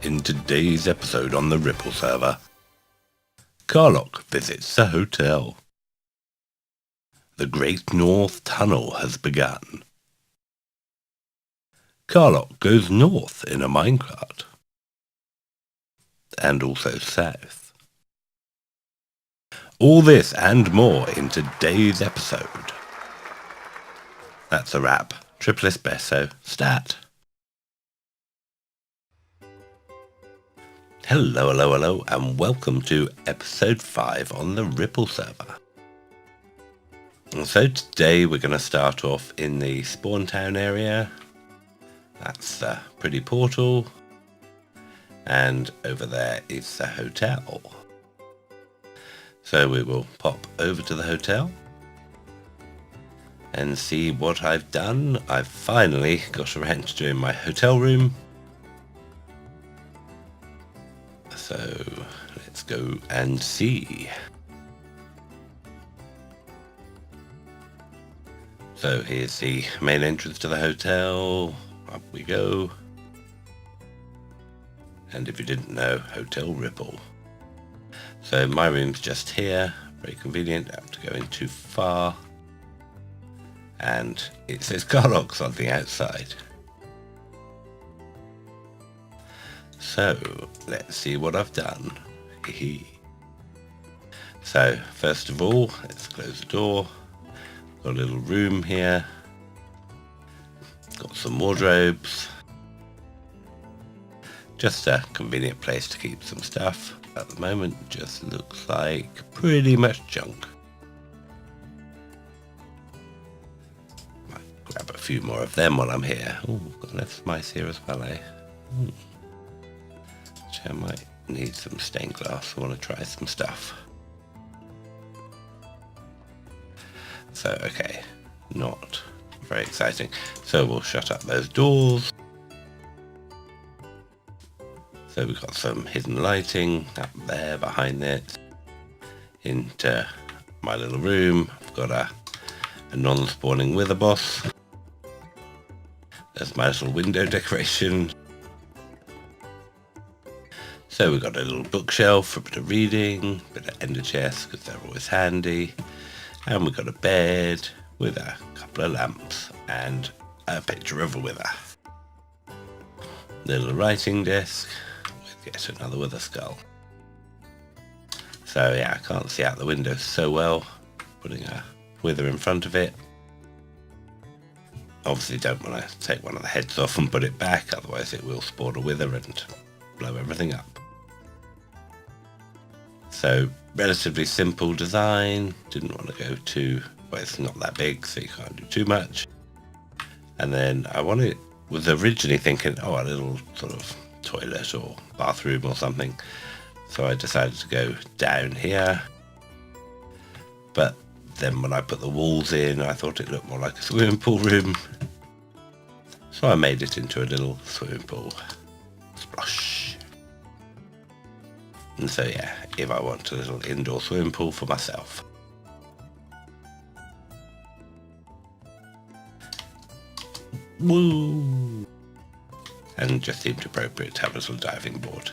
In today's episode on the Ripple server, Karloc visits the hotel. The Great North Tunnel has begun. Karloc goes north in a minecart. And also south. All this and more in today's episode. That's a wrap. Triple espresso. Stat. Hello, and welcome to episode 5 on the Ripple server. And so today we're going to start off in the spawn town area. That's the pretty portal. And over there is the hotel. So we will pop over to the hotel and see what I've done. I've finally got around to doing my hotel room. So let's go and see. So here's the main entrance to the hotel. Up we go. And if you didn't know, Hotel Ripple. So my room's just here. Very convenient, don't have to go in too far. And it says Karloc on the outside. So let's see what I've done. So first of all, let's close the door. Got a little room here. Got some wardrobes. Just a convenient place to keep some stuff. At the moment, just looks like pretty much junk. Might grab a few more of them while I'm here. Oh, got left mice here as well, eh? I might need some stained glass. I want to try some stuff. So, okay, not very exciting. So we'll shut up those doors. So we've got some hidden lighting up there behind it. Into my little room. I've got a non-spawning wither boss. There's my little window decoration. So we've got a little bookshelf for a bit of reading, a bit of ender chests because they're always handy. And we've got a bed with a couple of lamps and a picture of a wither. Little writing desk with yet another wither skull. So yeah, I can't see out the window so well, putting a wither in front of it. Obviously don't want to take one of the heads off and put it back, otherwise it will spawn a wither and blow everything up. So relatively simple design, didn't want to go too, well, it's not that big so you can't do too much. And then was originally thinking, oh, a little sort of toilet or bathroom or something. So I decided to go down here. But then when I put the walls in, I thought it looked more like a swimming pool room. So I made it into a little swimming pool. Splosh. And so yeah, if I want a little indoor swimming pool for myself. Woo! And just seemed appropriate to have a little diving board.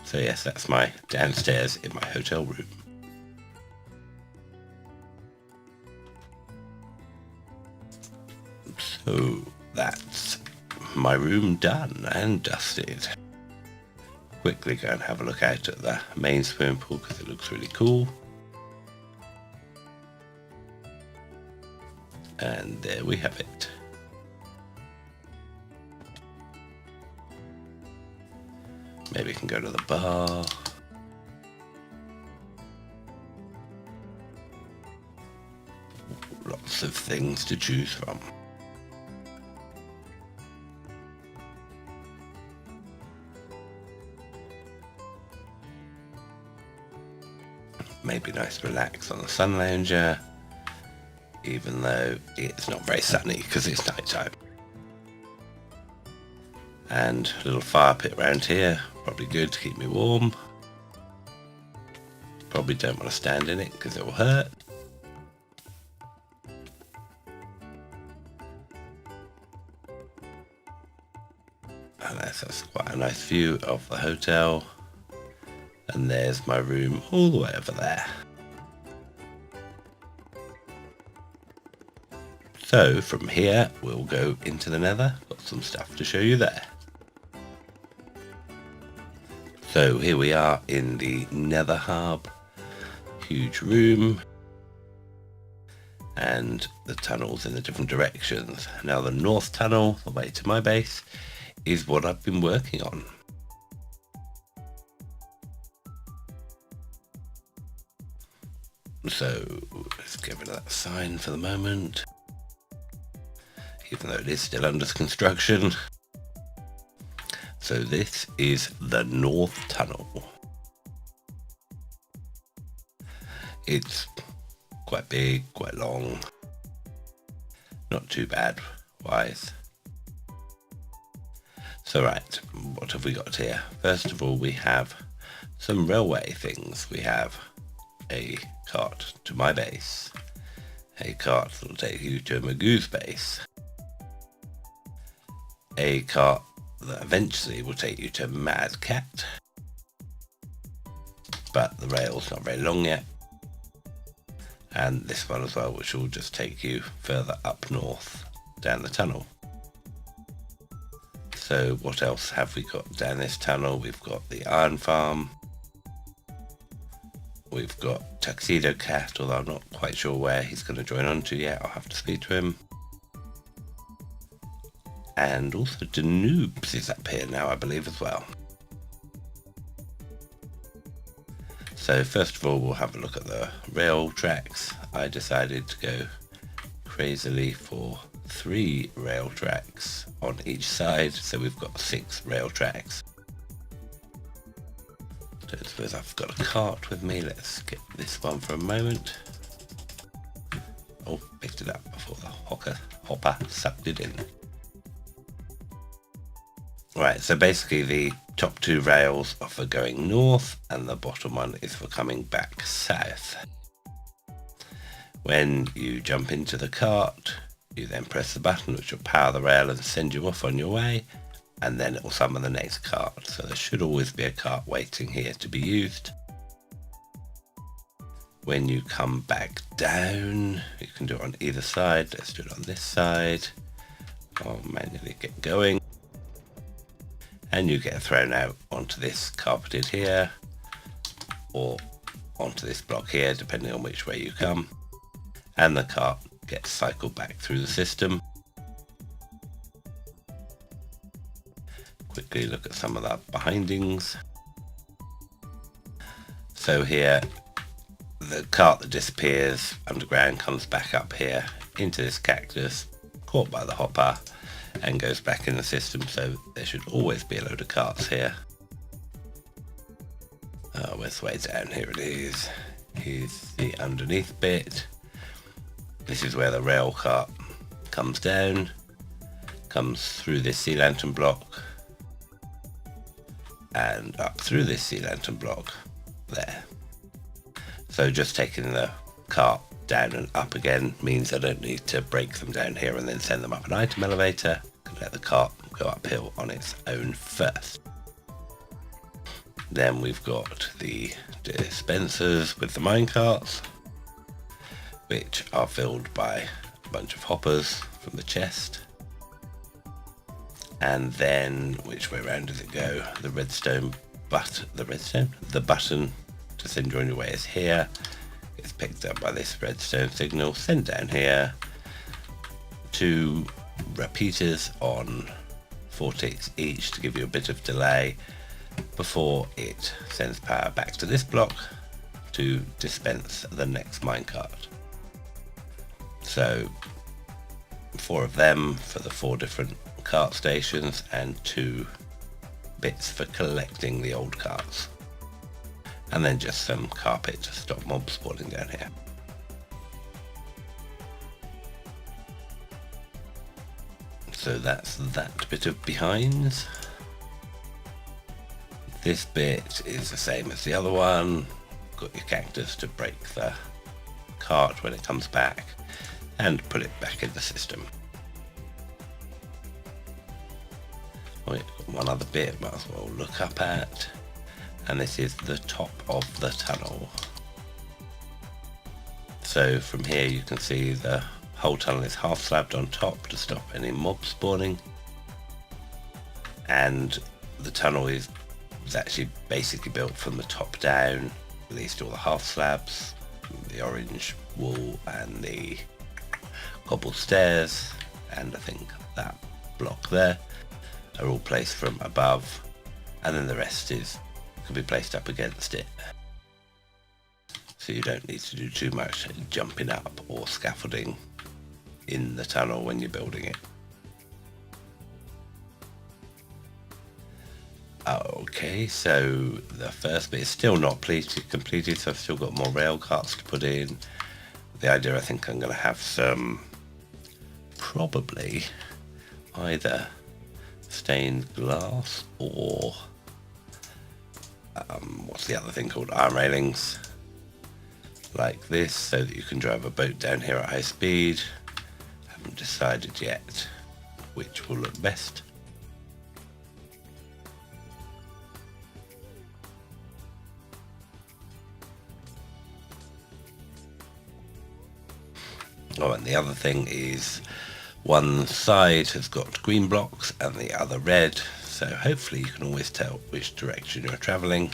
So yes, that's my downstairs in my hotel room. So that's my room done and dusted. Quickly go and have a look out at the main swimming pool because it looks really cool. And there we have it. Maybe we can go to the bar. Lots of things to choose from. Maybe nice to relax on the sun lounger, even though it's not very sunny because it's night time. And a little fire pit around here, probably good to keep me warm. Probably don't want to stand in it because it will hurt. And that's quite a nice view of the hotel. And there's my room all the way over there. So from here, we'll go into the Nether. Got some stuff to show you there. So here we are in the Nether hub. Huge room. And the tunnels in the different directions. Now the north tunnel, the way to my base, is what I've been working on. So let's get rid of that sign for the moment, even though it is still under construction. So this is the north tunnel. It's quite big, quite long, not too bad wise. So right, what have we got here? First of all, we have some railway things. We have a cart to my base, a cart that will take you to Magoo's base, a cart that eventually will take you to Mad Cat, but the rail's not very long yet, and this one as well, which will just take you further up north down the tunnel. So what else have we got down this tunnel? We've got the iron farm, we've got Tuxedo Cat, although I'm not quite sure where he's going to join on to yet. I'll have to speak to him. And also Danoobs is up here now, I believe, as well. So first of all, we'll have a look at the rail tracks. I decided to go crazily for 3 rail tracks on each side, so we've got 6 rail tracks. Don't suppose I've got a cart with me. Let's skip this one for a moment. Oh, picked it up before the hopper sucked it in. Right, so basically the top 2 rails are for going north and the bottom one is for coming back south. When you jump into the cart, you then press the button which will power the rail and send you off on your way, and then it will summon the next cart. So there should always be a cart waiting here to be used. When you come back down, you can do it on either side. Let's do it on this side. I'll manually get going. And you get thrown out onto this carpeted here, or onto this block here, depending on which way you come. And the cart gets cycled back through the system. Quickly look at some of the behindings. So here, the cart that disappears underground comes back up here into this cactus, caught by the hopper, and goes back in the system, so there should always be a load of carts here. Oh, where's the way down? Here it is. Here's the underneath bit. This is where the rail cart comes down, comes through this sea lantern block, and up through this sea lantern block there. So just taking the cart down and up again means I don't need to break them down here and then send them up an item elevator. I can let the cart go uphill on its own first. Then we've got the dispensers with the minecarts, which are filled by a bunch of hoppers from the chest. And then, which way around does it go? The button to send you on your way is here. It's picked up by this redstone signal, sent down here. 2 repeaters on 4 ticks each to give you a bit of delay before it sends power back to this block to dispense the next minecart. So 4 of them for the 4 different cart stations and 2 bits for collecting the old carts. And then just some carpet to stop mobs spawning down here. So that's that bit of behinds. This bit is the same as the other one. Got your cactus to break the cart when it comes back and put it back in the system. Oh, yeah, got one other bit, might as well look up at. And this is the top of the tunnel. So from here you can see the whole tunnel is half slabbed on top to stop any mob spawning. And the tunnel is actually basically built from the top down, at least all the half slabs, the orange wall and the cobble stairs, and I think that block there are all placed from above, and then the rest can be placed up against it. So you don't need to do too much jumping up or scaffolding in the tunnel when you're building it. Okay, so the first bit is still not completed, so I've still got more rail carts to put in. The idea, I think I'm going to have some, probably either stained glass or what's the other thing called, arm railings, like this, so that you can drive a boat down here at high speed. Haven't decided yet which will look best. Oh, and the other thing is one side has got green blocks and the other red, so hopefully you can always tell which direction you're travelling.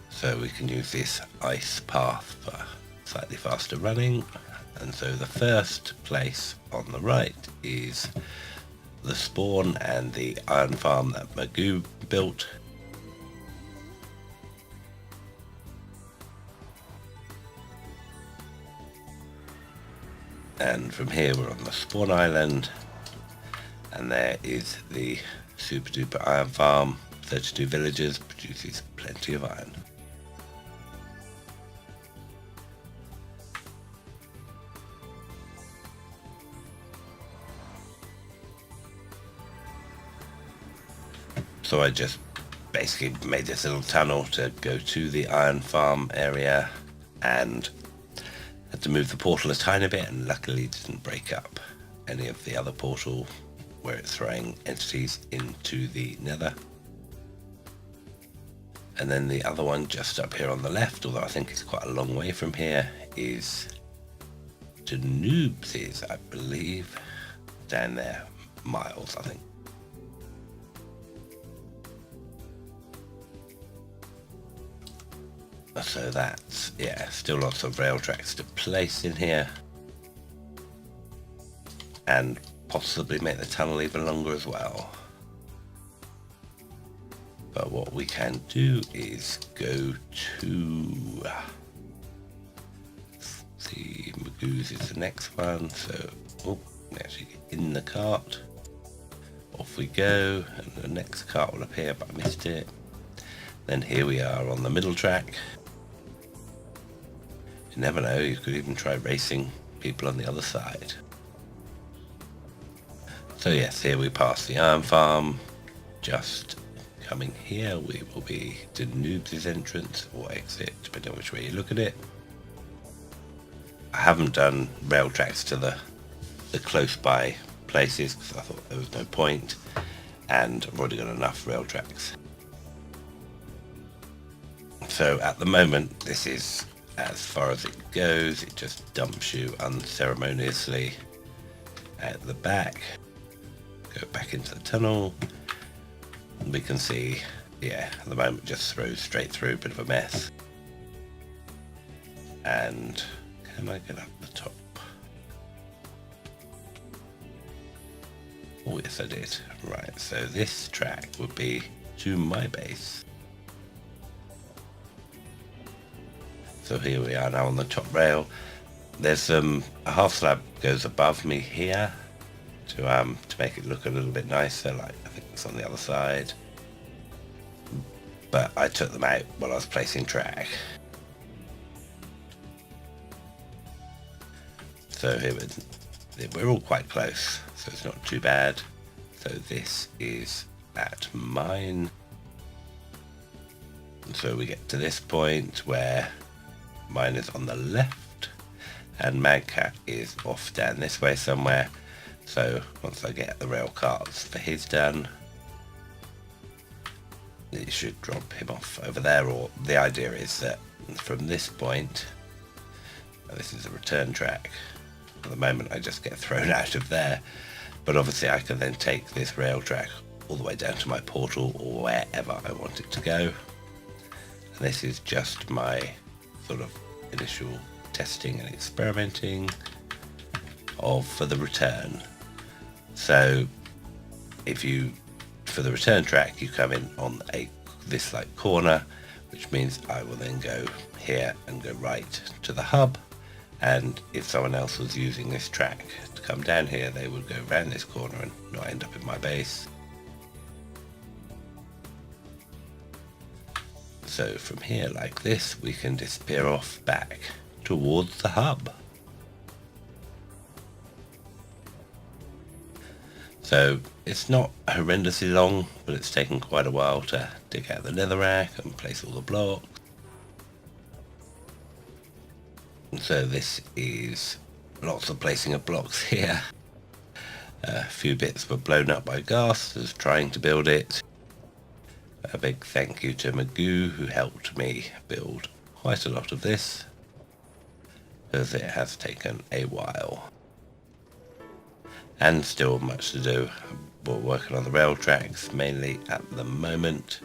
So we can use this ice path for slightly faster running. And so the first place on the right is the spawn and the iron farm that Magoo built. And from here we're on the spawn island, and there is the super duper iron farm. 32 villagers, produces plenty of iron. So I just basically made this little tunnel to go to the iron farm area, and had to move the portal a tiny bit, and luckily didn't break up any of the other portal where it's throwing entities into the Nether. And then the other one just up here on the left, although I think it's quite a long way from here, is to Noobs's, I believe, down there, miles I think. So that's, yeah, still lots of rail tracks to place in here, and possibly make the tunnel even longer as well. But what we can do is go to the Magoo's is the next one, so we actually get in the cart, off we go, and the next cart will appear, but I missed it. Then here we are on the middle track. You never know, you could even try racing people on the other side. So yes, here we pass the iron farm. Just coming here, we will be to Noobs' entrance or exit, depending on which way you look at it. I haven't done rail tracks to the close by places because I thought there was no point, and I've already got enough rail tracks. So at the moment, this is as far as it goes. It just dumps you unceremoniously at the back. Go back into the tunnel. We can see, yeah, at the moment just throws straight through, a bit of a mess. And can I get up the top? Oh yes I did. Right, so this track would be to my base. So here we are now on the top rail. There's a half slab goes above me here to make it look a little bit nicer, like I think it's on the other side. But I took them out while I was placing track. So here we're all quite close, so it's not too bad. So this is at mine. And so we get to this point where mine is on the left and Magcat is off down this way somewhere. So once I get the rail carts for his done, it should drop him off over there. Or the idea is that from this point, this is a return track. At the moment I just get thrown out of there, but obviously I can then take this rail track all the way down to my portal or wherever I want it to go. And this is just my sort of initial testing and experimenting for the return. So for the return track, you come in on this like corner, which means I will then go here and go right to the hub. And if someone else was using this track to come down here, they would go around this corner and not end up in my base. So from here like this, we can disappear off back towards the hub. So it's not horrendously long, but it's taken quite a while to dig out the netherrack and place all the blocks. So this is lots of placing of blocks here. A few bits were blown up by ghasters trying to build it. A big thank you to Magoo, who helped me build quite a lot of this, because it has taken a while. And still much to do. We're working on the rail tracks mainly at the moment.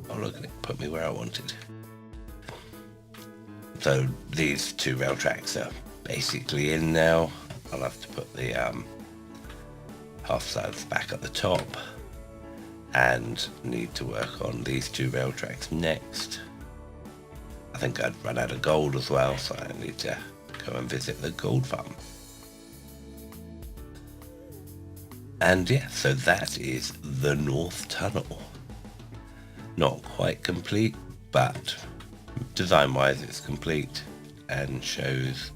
Oh look at it, put me where I wanted. So these two rail tracks are basically in now. I'll have to put the half sides back at the top, and need to work on these two rail tracks next. I think I'd run out of gold as well, so I need to go and visit the gold farm. And yeah, so that is the North Tunnel. Not quite complete, but design wise it's complete and shows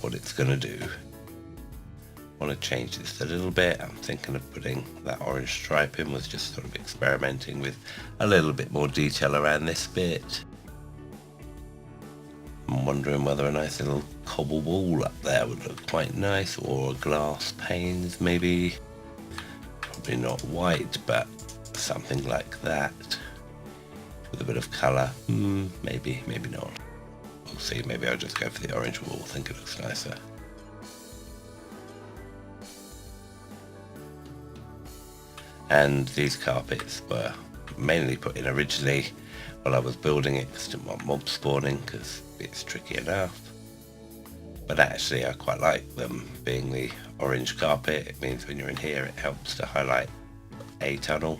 what it's going to do. I want to change this a little bit. I'm thinking of putting that orange stripe in, was just sort of experimenting with a little bit more detail around this bit. I'm wondering whether a nice little cobble wall up there would look quite nice, or glass panes maybe. Probably not white, but something like that with a bit of colour. Maybe not. We'll see. Maybe I'll just go for the orange wall. I think it looks nicer. And these carpets were mainly put in originally while I was building it, because I didn't want mob spawning, because it's tricky enough. But actually I quite like them being the orange carpet. It means when you're in here it helps to highlight a tunnel.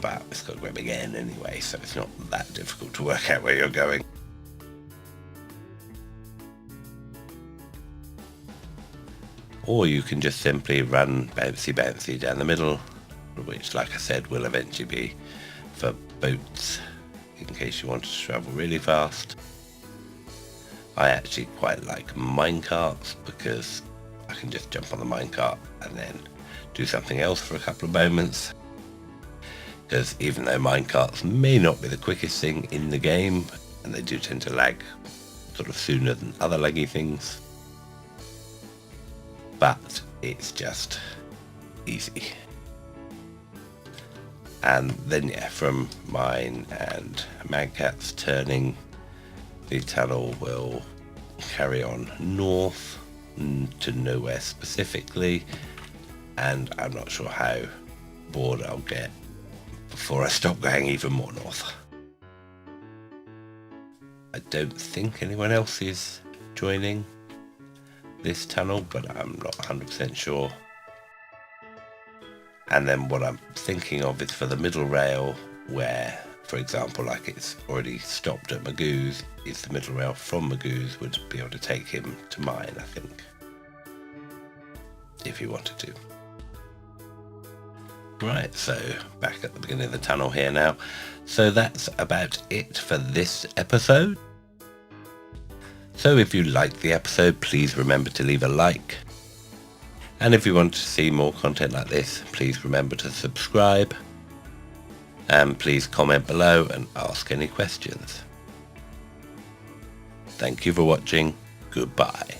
But it's got a great big N anyway, so it's not that difficult to work out where you're going. Or you can just simply run bouncy bouncy down the middle, which, like I said, will eventually be for boats in case you want to travel really fast. I actually quite like minecarts because I can just jump on the minecart and then do something else for a couple of moments. Because even though minecarts may not be the quickest thing in the game, and they do tend to lag sort of sooner than other laggy things, but it's just easy. And then yeah, from mine and magcats turning, the tunnel will carry on north to nowhere specifically, and I'm not sure how bored I'll get before I stop going even more north. I don't think anyone else is joining this tunnel, but I'm not 100% sure. And then what I'm thinking of is for the middle rail, where, for example, like it's already stopped at Magoo's, is the middle rail from Magoo's would be able to take him to mine, I think, if you wanted to. Right, so back at the beginning of the tunnel here now. So that's about it for this episode. So if you liked the episode, please remember to leave a like. And if you want to see more content like this, please remember to subscribe. And please comment below and ask any questions. Thank you for watching. Goodbye.